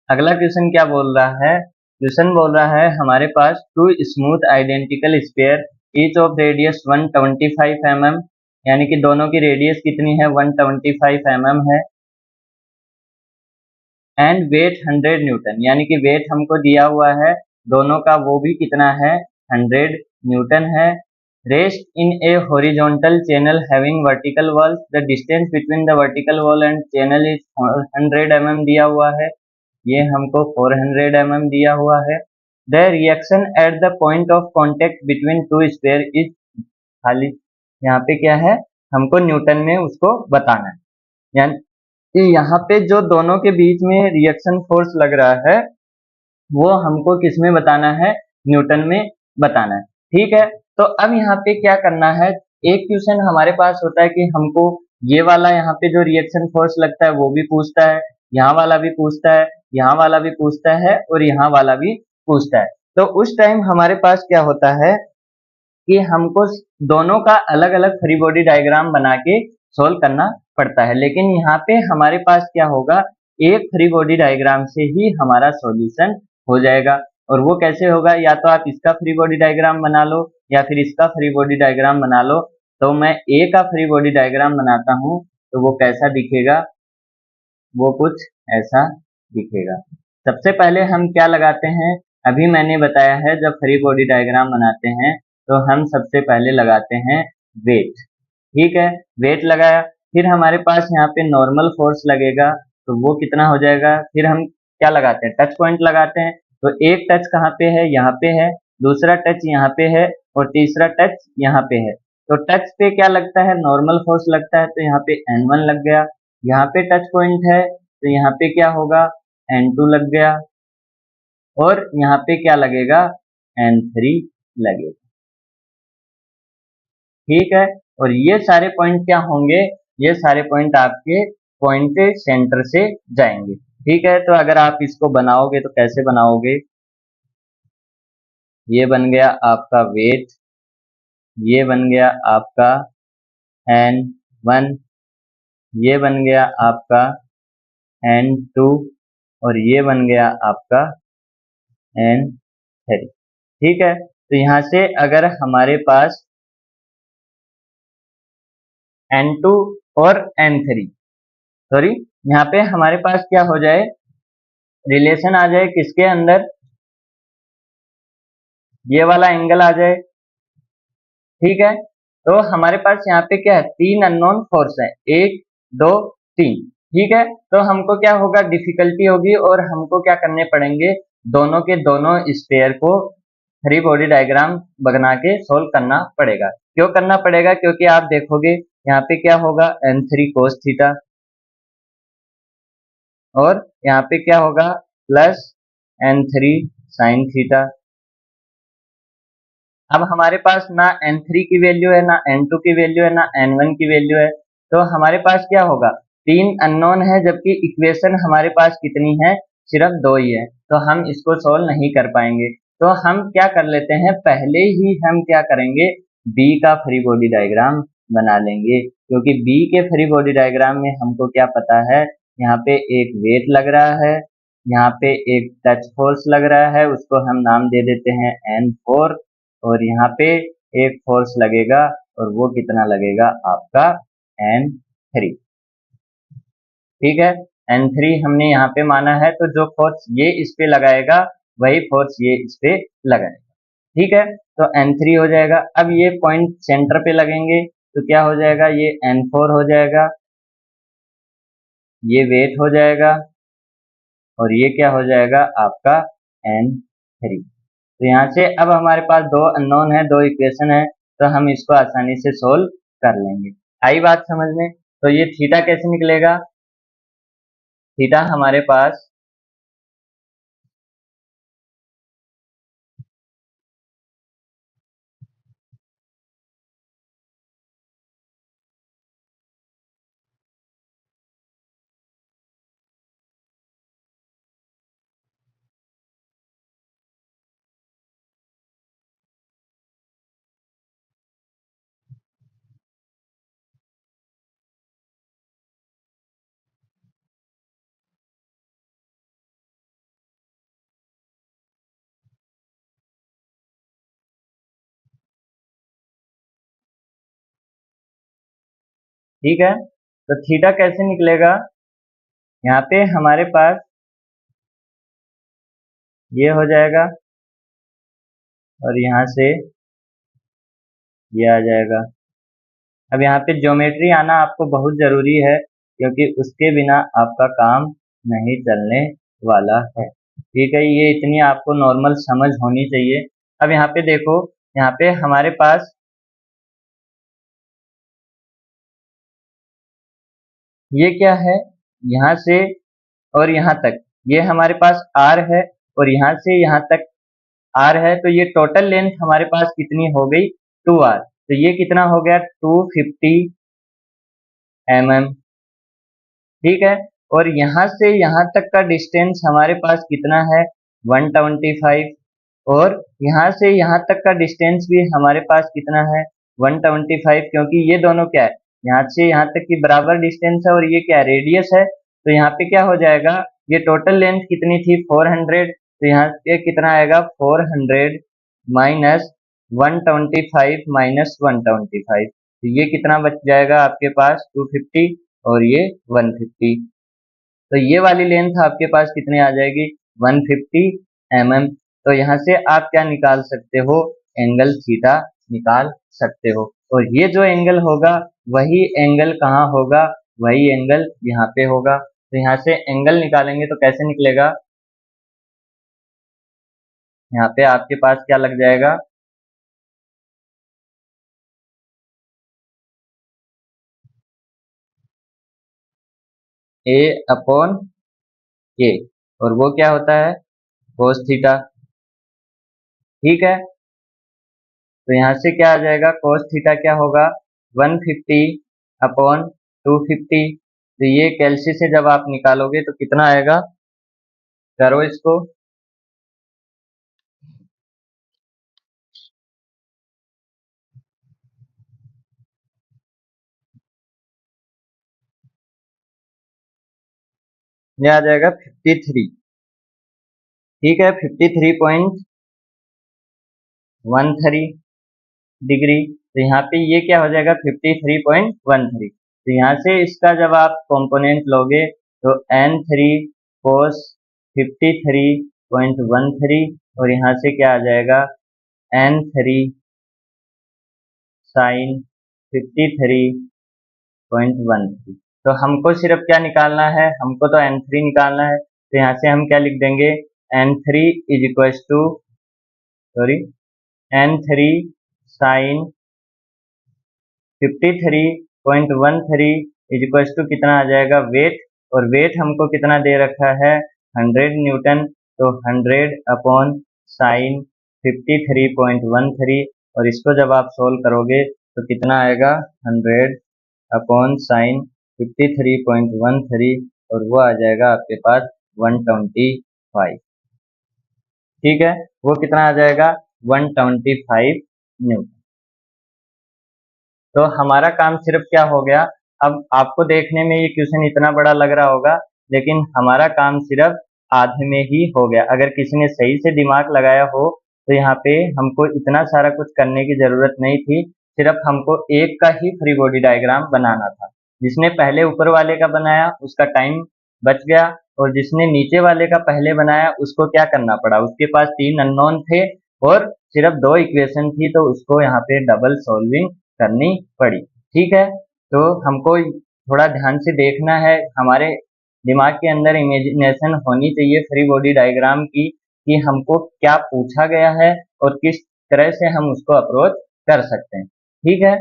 अगला क्वेश्चन क्या बोल रहा है? क्वेश्चन बोल रहा है हमारे पास two smooth identical sphere each of radius 125 mm, यानी कि दोनों की रेडियस कितनी है 125 mm है, एंड वेट 100 न्यूटन, यानी कि वेट हमको दिया हुआ है दोनों का, वो भी कितना है 100 न्यूटन है। Rest in A horizontal channel having vertical walls, the distance between the vertical wall and channel is 100 mm दिया हुआ है, ये हमको 400 mm दिया हुआ है। The reaction at the point of contact between two sphere is, खाली यहाँ पे क्या है हमको न्यूटन में उसको बताना है, यानी कि यहाँ पे जो दोनों के बीच में रिएक्शन फोर्स लग रहा है वो हमको किस में बताना है, न्यूटन में बताना है। ठीक है, तो अब यहाँ पे क्या करना है, एक क्वेश्चन हमारे पास होता है कि हमको ये वाला यहाँ पे जो रिएक्शन फोर्स लगता है वो भी पूछता है, यहाँ वाला भी पूछता है, यहाँ वाला भी पूछता है और यहाँ वाला भी पूछता है। तो उस टाइम हमारे पास क्या होता है कि हमको दोनों का अलग अलग फ्री बॉडी डायग्राम बना के सोल्व करना पड़ता है, लेकिन यहाँ पे हमारे पास क्या होगा, एक फ्री बॉडी डायग्राम से ही हमारा सॉल्यूशन हो जाएगा। और वो कैसे होगा, या तो आप इसका फ्री बॉडी डायग्राम बना लो या फिर इसका फ्री बॉडी डायग्राम बना लो। तो मैं ए का फ्री बॉडी डायग्राम बनाता हूँ, तो वो कैसा दिखेगा, वो कुछ ऐसा दिखेगा। सबसे पहले हम क्या लगाते हैं, अभी मैंने बताया है जब फ्री बॉडी डायग्राम बनाते हैं तो हम सबसे पहले लगाते हैं वेट। ठीक है, वेट लगाया, फिर हमारे पास यहाँ पे नॉर्मल फोर्स लगेगा, तो वो कितना हो जाएगा, फिर हम क्या लगाते हैं, टच पॉइंट लगाते हैं। तो एक टच कहाँ पे है, यहाँ पे है, दूसरा टच यहाँ पे है और तीसरा टच यहाँ पे है। तो टच पे क्या लगता है, नॉर्मल फोर्स लगता है, तो यहाँ पे N1 लग गया। यहाँ पे टच पॉइंट है तो यहाँ पे क्या होगा, N2 लग गया, और यहाँ पे क्या लगेगा, N3 लगेगा। ठीक है, और ये सारे पॉइंट क्या होंगे, ये सारे पॉइंट आपके पॉइंट सेंटर से जाएंगे। ठीक है, तो अगर आप इसको बनाओगे तो कैसे बनाओगे, ये बन गया आपका वेट, ये बन गया आपका N1, ये बन गया आपका N2 और ये बन गया आपका N3। ठीक है, तो यहाँ से अगर हमारे पास N2 और N3, सॉरी यहाँ पे हमारे पास क्या हो जाए, रिलेशन आ जाए किसके अंदर, ये वाला एंगल आ जाए। ठीक है, तो हमारे पास यहाँ पे क्या है, तीन अननोन फोर्स है, एक दो तीन। ठीक है, तो हमको क्या होगा, डिफिकल्टी होगी और हमको क्या करने पड़ेंगे, दोनों के दोनों स्पेयर को फ्री बॉडी डायग्राम बना के सोल्व करना पड़ेगा। क्यों करना पड़ेगा, क्योंकि आप देखोगे यहाँ पे क्या होगा, N3 cos थीटा, और यहाँ पे क्या होगा, प्लस N3 sin थीटा। अब हमारे पास ना N3 की वैल्यू है, ना N2 की वैल्यू है, ना N1 की वैल्यू है, तो हमारे पास क्या होगा, तीन अननोन है, जबकि इक्वेशन हमारे पास कितनी है, सिर्फ दो ही है, तो हम इसको सोल्व नहीं कर पाएंगे। तो हम क्या कर लेते हैं, पहले ही हम क्या करेंगे, बी का फ्री बॉडी डायग्राम बना लेंगे, क्योंकि बी के फ्री बॉडी डायग्राम में हमको क्या पता है, यहाँ पे एक वेट लग रहा है, यहाँ पे एक टच फोर्स लग रहा है, उसको हम नाम दे देते हैं N4, और यहाँ पे एक फोर्स लगेगा और वो कितना लगेगा आपका N3। ठीक है, N3 हमने यहाँ पे माना है, तो जो फोर्स ये इस पे लगाएगा वही फोर्स ये इस पे लगाएगा। ठीक है, तो N3 हो जाएगा। अब ये पॉइंट सेंटर पे लगेंगे तो क्या हो जाएगा, ये N4 हो जाएगा, ये वेट हो जाएगा और ये क्या हो जाएगा आपका N3। तो यहाँ से अब हमारे पास दो अननोन है, दो इक्वेशन है, तो हम इसको आसानी से सोल्व कर लेंगे। आई बात समझ में? तो ये थीटा कैसे निकलेगा, थीटा हमारे पास ठीक है, तो थीटा कैसे निकलेगा, यहाँ पे हमारे पास ये हो जाएगा और यहाँ से ये आ जाएगा। अब यहाँ पे ज्योमेट्री आना आपको बहुत जरूरी है, क्योंकि उसके बिना आपका काम नहीं चलने वाला है। ठीक है, ये इतनी आपको नॉर्मल समझ होनी चाहिए। अब यहाँ पे देखो, यहाँ पे हमारे पास ये क्या है, यहाँ से और यहाँ तक ये हमारे पास आर है, और यहाँ से यहाँ तक आर है, तो ये टोटल लेंथ हमारे पास कितनी हो गई, 2r। तो ये कितना हो गया, 250 mm। ठीक है, और यहाँ से यहाँ तक का डिस्टेंस हमारे पास कितना है, 125। और यहाँ से यहाँ तक का डिस्टेंस भी हमारे पास कितना है, 125, क्योंकि ये दोनों क्या है, यहाँ से यहाँ तक की बराबर डिस्टेंस है, और ये क्या रेडियस है। तो यहाँ पे क्या हो जाएगा, ये टोटल लेंथ कितनी थी, 400। तो यहाँ पे कितना आएगा, 400 माइनस 125 माइनस 125। तो ये कितना बच जाएगा आपके पास, 250 और ये 150। तो ये वाली लेंथ आपके पास कितनी आ जाएगी, 150 mm। तो यहाँ से आप क्या निकाल सकते हो, एंगल थीटा निकाल सकते हो। और ये जो एंगल होगा वही एंगल कहाँ होगा, वही एंगल यहाँ पे होगा। तो यहाँ से एंगल निकालेंगे तो कैसे निकलेगा, यहाँ पे आपके पास क्या लग जाएगा, a अपॉन k, और वो क्या होता है, कोस थीटा। ठीक है, तो यहाँ से क्या आ जाएगा, कोस थीटा क्या होगा, 150 अपॉन 250। तो ये कैलसी से जब आप निकालोगे तो कितना आएगा, करो इसको, ये आ जाएगा 53। ठीक है, 53.13 डिग्री। तो यहाँ पे ये क्या हो जाएगा, 53.13। तो यहाँ से इसका जब आप कंपोनेंट लोगे तो n3 cos 53.13, और यहाँ से क्या आ जाएगा, n3 sin 53.13। तो हमको सिर्फ क्या निकालना है, हमको तो n3 निकालना है। तो यहाँ से हम क्या लिख देंगे, n3 is equal to, sorry, n3 sin 53.13 is equal to कितना आ जाएगा, वेट। और वेट हमको कितना दे रखा है, 100 न्यूटन। तो 100 अपॉन साइन 53.13, और इसको जब आप सोल्व करोगे तो कितना आएगा, 100 अपॉन साइन 53.13, और वो आ जाएगा आपके पास 125। ठीक है, वो कितना आ जाएगा, 125 न्यूटन। तो हमारा काम सिर्फ क्या हो गया, अब आपको देखने में ये क्वेश्चन इतना बड़ा लग रहा होगा, लेकिन हमारा काम सिर्फ आधे में ही हो गया। अगर किसी ने सही से दिमाग लगाया हो तो यहाँ पे हमको इतना सारा कुछ करने की जरूरत नहीं थी, सिर्फ हमको एक का ही फ्री बॉडी डायग्राम बनाना था। जिसने पहले ऊपर वाले का बनाया उसका टाइम बच गया, और जिसने नीचे वाले का पहले बनाया उसको क्या करना पड़ा, उसके पास 3 अननोन थे और सिर्फ 2 इक्वेशन थी, तो उसको यहाँ पे डबल सॉल्विंग करनी पड़ी। ठीक है, तो हमको थोड़ा ध्यान से देखना है, हमारे दिमाग के अंदर इमेजिनेशन होनी चाहिए फ्री बॉडी डायग्राम की, कि हमको क्या पूछा गया है और किस तरह से हम उसको अप्रोच कर सकते हैं। ठीक है,